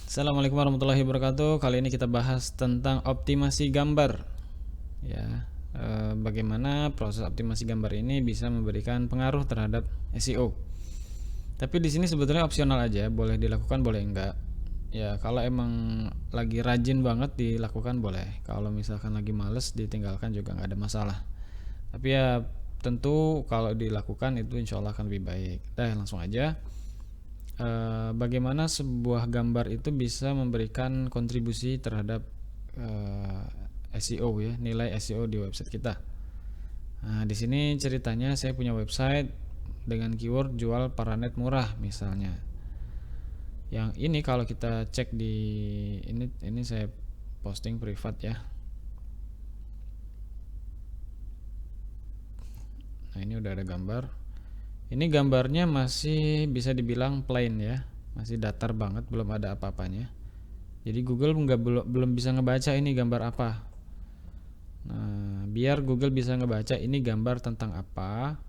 Assalamualaikum warahmatullahi wabarakatuh. Kali ini kita bahas tentang optimasi gambar. Ya, bagaimana proses optimasi gambar ini bisa memberikan pengaruh terhadap SEO. Tapi di sini sebetulnya opsional aja, boleh dilakukan, boleh enggak. Ya, kalau emang lagi rajin banget dilakukan boleh. Kalau misalkan lagi males ditinggalkan juga nggak ada masalah. Tapi ya tentu kalau dilakukan itu insya Allah akan lebih baik. Dah langsung aja. Bagaimana sebuah gambar itu bisa memberikan kontribusi terhadap SEO ya, nilai SEO di website kita. Nah, di sini ceritanya saya punya website dengan keyword jual paranet murah misalnya. Yang ini kalau kita cek di ini saya posting privat ya. Nah, ini udah ada gambar. Ini gambarnya masih bisa dibilang plain ya, masih datar banget, belum ada apa-apanya. Jadi Google belum bisa ngebaca ini gambar apa. Nah, biar Google bisa ngebaca ini gambar tentang apa.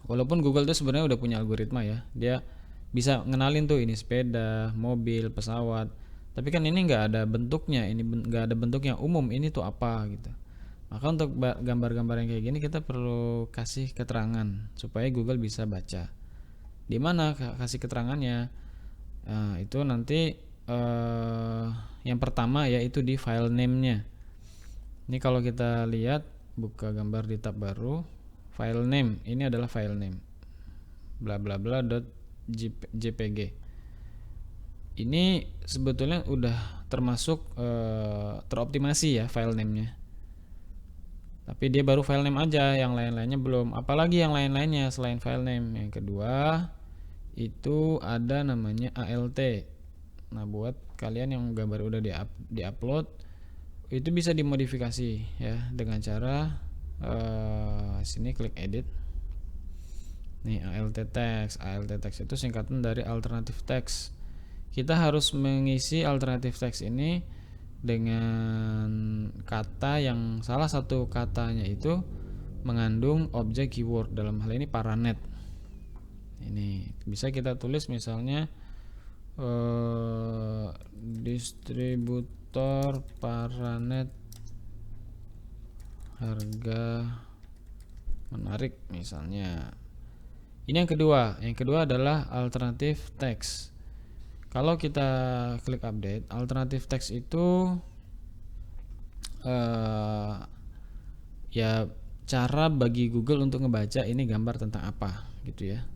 Walaupun Google tuh sebenarnya udah punya algoritma ya, dia bisa ngenalin tuh ini sepeda, mobil, pesawat. Tapi kan ini nggak ada bentuknya, ini nggak ada bentuk yang umum. Ini tuh apa gitu. Maka untuk gambar-gambar yang kayak gini kita perlu kasih keterangan supaya Google bisa baca. Di mana kasih keterangannya? Nah, itu nanti yang pertama yaitu di file name-nya. Ini kalau kita lihat buka gambar di tab baru, file name ini adalah file name bla bla bla .jpg. Ini sebetulnya udah termasuk teroptimasi ya file name-nya. Tapi dia baru file name aja, yang lain-lainnya belum. Apalagi yang lain-lainnya selain file name. Yang kedua itu ada namanya ALT. Nah, buat kalian yang gambar udah di-upload itu bisa dimodifikasi ya dengan cara sini klik edit. Nih ALT text itu singkatan dari alternative text. Kita harus mengisi alternative text ini dengan kata yang salah satu katanya itu mengandung objek keyword, dalam hal ini paranet. Ini bisa kita tulis misalnya distributor paranet harga menarik misalnya. Ini yang kedua. Yang kedua adalah alternative text. Kalau kita klik update, alternative text itu ya cara bagi Google untuk ngebaca ini gambar tentang apa gitu ya.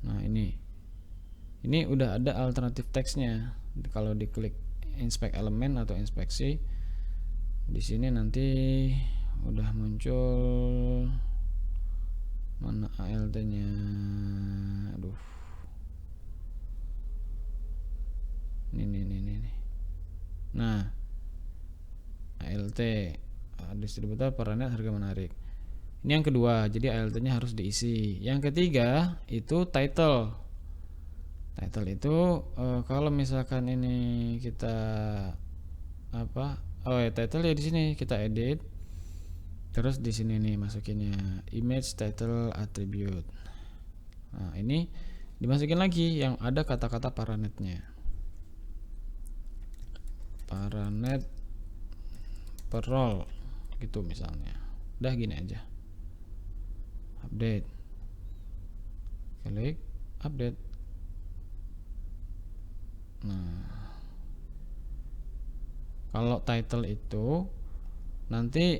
Nah, ini udah ada alternative textnya. Kalau diklik inspect elemen atau inspeksi, di sini nanti udah muncul mana ALT-nya. Aduh. Ini. Nah, ALT distributor paranet harga menarik. Ini yang kedua, jadi ALT-nya harus diisi. Yang ketiga itu title. Title itu kalau misalkan ini kita apa? Oh ya, title ya di sini kita edit. Terus di sini nih masukinnya image title attribute. Nah, ini dimasukin lagi yang ada kata-kata paranetnya. Paranet per role gitu misalnya. Udah gini aja. Update, klik update. Nah, kalau title itu nanti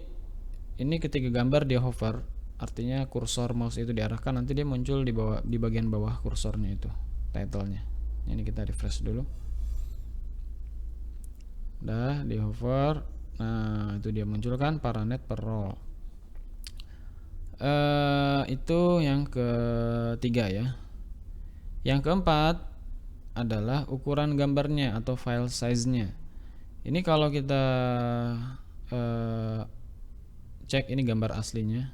ini ketika gambar dia hover, artinya kursor mouse itu diarahkan, nanti dia muncul di bagian bawah kursornya itu titlenya. Ini kita refresh dulu. Udah di hover. Nah, itu dia munculkan paranet per role. Itu yang ketiga ya. Yang keempat adalah ukuran gambarnya atau file size-nya. Ini kalau kita cek ini gambar aslinya.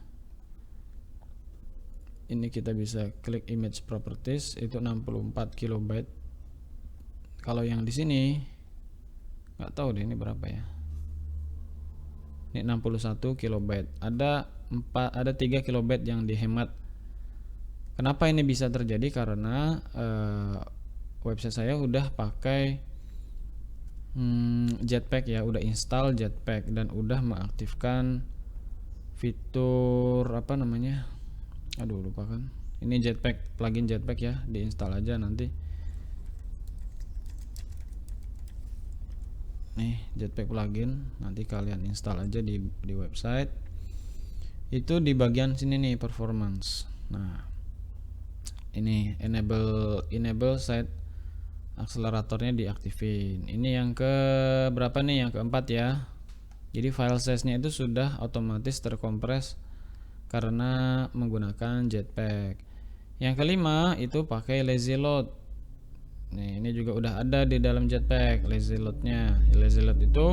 Ini kita bisa klik image properties, itu 64 kilobyte. Kalau yang di sini nggak tahu deh ini berapa ya. Ini 61 kilobyte. Ada 3 kilobyte yang dihemat Kenapa ini bisa terjadi? Karena website saya udah pakai Jetpack ya, udah install Jetpack dan udah mengaktifkan fitur apa namanya? Aduh lupa kan. Ini Jetpack, plugin Jetpack ya, diinstal aja nanti. Nih Jetpack plugin, nanti kalian install aja di website. Itu di bagian sini nih, performance. Nah, ini enable site akseleratornya diaktifin. Ini yang ke berapa nih? Yang keempat ya. Jadi file size-nya itu sudah otomatis terkompres karena menggunakan Jetpack. Yang kelima itu pakai lazy load. Nih, ini juga udah ada di dalam Jetpack lazy load-nya. Lazy load itu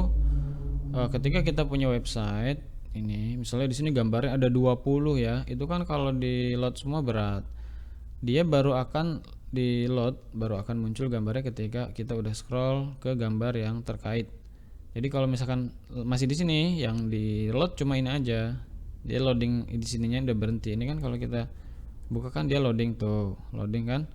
ketika kita punya website, ini misalnya di sini gambarnya ada 20 ya. Itu kan kalau di load semua berat. Dia baru akan di load, baru akan muncul gambarnya ketika kita udah scroll ke gambar yang terkait. Jadi kalau misalkan masih di sini, yang di load cuma ini aja. Dia loading di sininya udah berhenti. Ini kan kalau kita buka kan dia loading tuh, loading kan.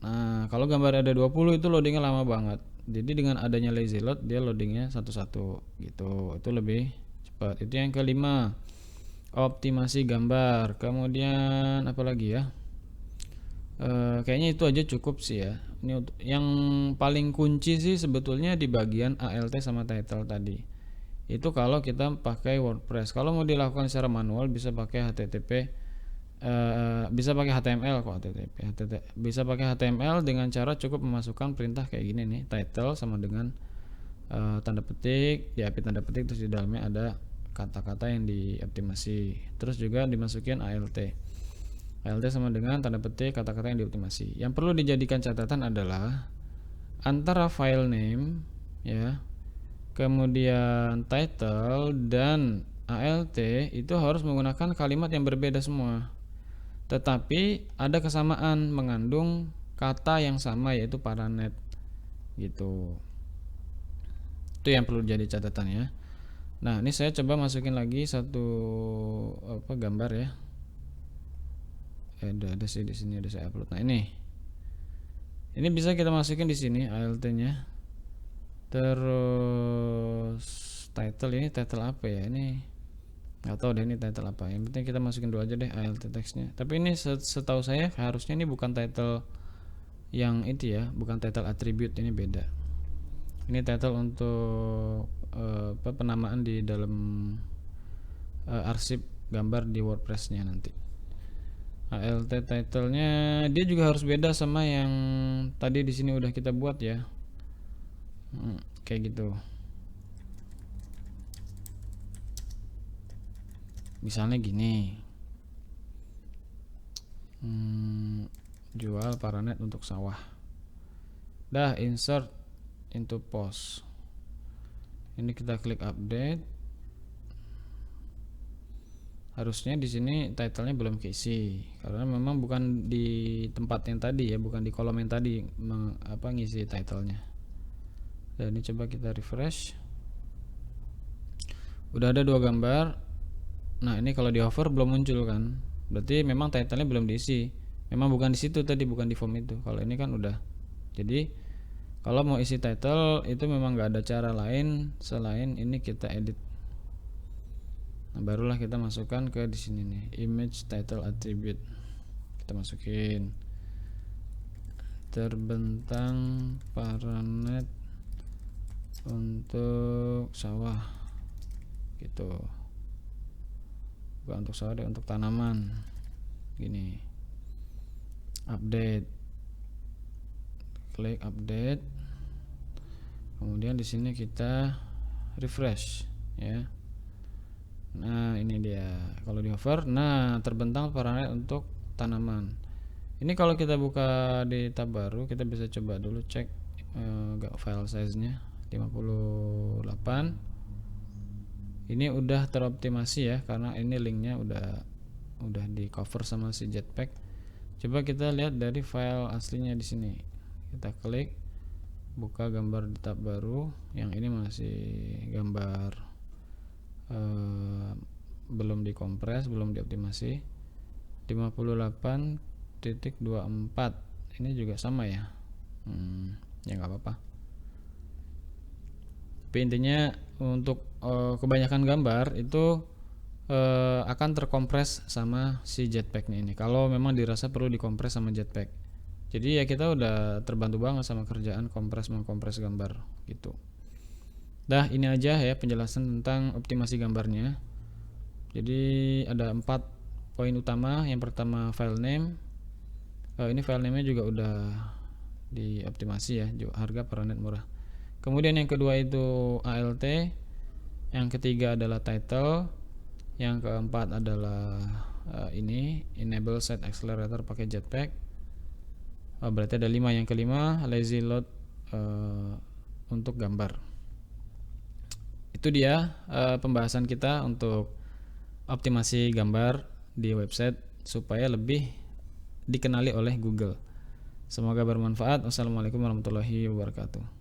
Nah, kalau gambar ada 20 itu loadingnya lama banget. Jadi dengan adanya lazy load dia loadingnya satu-satu gitu. Itu lebih cepat. Itu yang kelima. Optimasi gambar. Kemudian apa lagi ya? Kayaknya itu aja cukup sih ya. Ini yang paling kunci sih sebetulnya di bagian ALT sama title tadi. Itu kalau kita pakai WordPress. Kalau mau dilakukan secara manual bisa pakai HTTP, bisa pakai HTML kok HTTP. Bisa pakai HTML dengan cara cukup memasukkan perintah kayak gini nih, title sama dengan tanda petik, diapit tanda petik, terus di dalamnya ada kata-kata yang dioptimasi. Terus juga dimasukin ALT. ALT sama dengan tanda petik kata-kata yang dioptimasi. Yang perlu dijadikan catatan adalah antara file name ya, kemudian title dan ALT itu harus menggunakan kalimat yang berbeda semua. Tetapi ada kesamaan, mengandung kata yang sama yaitu paranet gitu. Itu yang perlu jadi catatan ya. Nah, ini saya coba masukin lagi satu gambar ya. Ada sih di sini, ada saya upload. Nah, ini bisa kita masukin di sini ALT-nya. Terus title, ini title apa ya? Ini nggak tahu deh ini title apa. Yang penting kita masukin dulu aja deh ALT teksnya. Tapi ini setahu saya harusnya ini bukan title yang itu ya, bukan title attribute, ini beda. Ini title untuk penamaan di dalam arsip gambar di WordPress-nya nanti. ALT title-nya dia juga harus beda sama yang tadi di sini udah kita buat ya. Kayak gitu. Misalnya gini. Jual paranet untuk sawah. Dah insert into post. Ini kita klik update. Harusnya di sini title-nya belum keisi karena memang bukan di tempat yang tadi ya, bukan di kolom yang tadi ngisi title-nya. Dan ini coba kita refresh. Udah ada 2 gambar. Nah, ini kalau di hover belum muncul kan. Berarti memang title-nya belum diisi. Memang bukan di situ tadi, bukan di form itu. Kalau ini kan udah. Jadi kalau mau isi title itu memang nggak ada cara lain selain ini kita edit. Nah, barulah kita masukkan ke di sini nih, image title attribute. Kita masukin terbentang paranet untuk sawah gitu. Bukan untuk sawah deh, untuk tanaman. Gini. Update. Klik update. Kemudian di sini kita refresh ya. Nah, ini dia. Kalau di hover, nah terbentang paranet untuk tanaman. Ini kalau kita buka di tab baru, kita bisa coba dulu cek file size-nya 58. Ini udah teroptimasi ya, karena ini linknya udah di cover sama si Jetpack. Coba kita lihat dari file aslinya di sini. Kita klik, buka gambar di tab baru. Yang ini masih gambar belum dikompres, belum dioptimasi. 58.24 ini juga sama ya. Ya nggak apa-apa. Tapi intinya untuk kebanyakan gambar itu akan terkompres sama si Jetpack ini kalau memang dirasa perlu dikompres sama Jetpack. Jadi ya kita udah terbantu banget sama kerjaan mengkompres gambar gitu. Dah, ini aja ya penjelasan tentang optimasi gambarnya. Jadi ada 4 poin utama. Yang pertama file name. Ini file name-nya juga udah dioptimasi ya, harga per unit murah. Kemudian yang kedua itu ALT. Yang ketiga adalah title. Yang keempat adalah ini enable set accelerator pakai Jetpack. Berarti ada 5. Yang kelima lazy load untuk gambar. Itu dia pembahasan kita untuk optimasi gambar di website supaya lebih dikenali oleh Google. Semoga bermanfaat. Wassalamualaikum warahmatullahi wabarakatuh.